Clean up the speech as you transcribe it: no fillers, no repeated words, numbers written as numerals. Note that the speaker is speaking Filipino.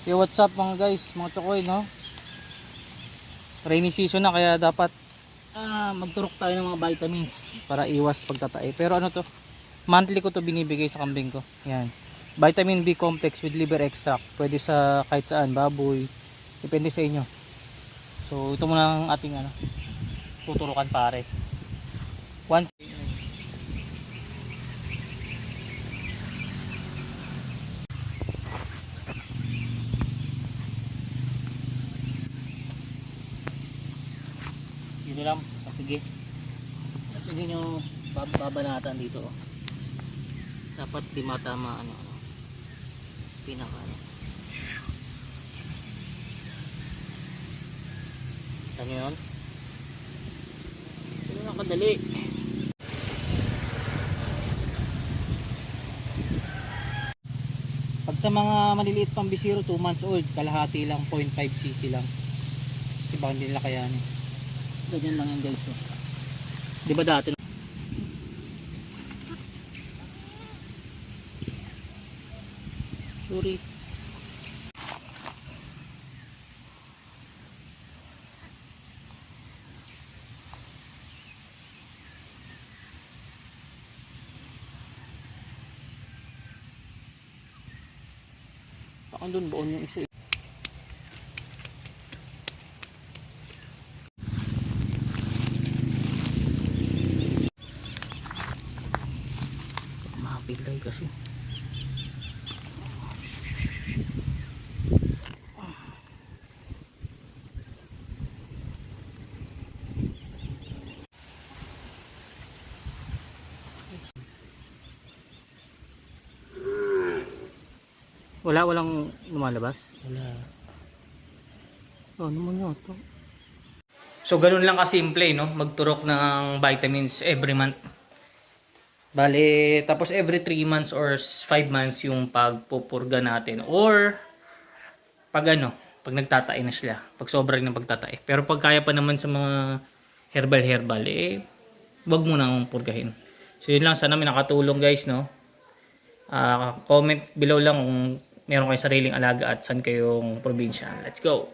Yo, what's up mga guys, mga chokoy, no? Rainy season na kaya dapat magturok tayo ng mga vitamins para iwas pagtatae. Pero ano to? Monthly ko to binibigay sa kambing ko. Yan. Vitamin B complex with liver extract. Pwede sa kahit saan, baboy. Depende sa inyo. So ito muna ang ating tuturukan pare. Once dito lang, sige. Sige nyo babanatan dito. Oh. Dapat di matama pinaka Isa nyo yun? Ito lang kadali. Pag sa mga maliliit pang bisiro 2 months old, kalahati lang, 0.5 cc lang. Kasi baka hindi nila kayanin. Ganyan lang yung guys. Di ba dati? Sorry. Baka doon baon yung isa. Mapilay kasi. Walang lumalabas? Wala. Ano mo nyo ito? So ganun lang kasimple, no? Magturok ng vitamins every month. Bale, tapos every 3 months or 5 months yung pagpupurga natin. Or pag pag nagtatae na sila. Pag sobrang ng pagtatae. Pero pag kaya pa naman sa mga herbal, wag mo nang purgahin. So yun lang, sana may nakatulong guys, no? Comment below lang kung meron kayong sariling alaga at saan kayong probinsya. Let's go!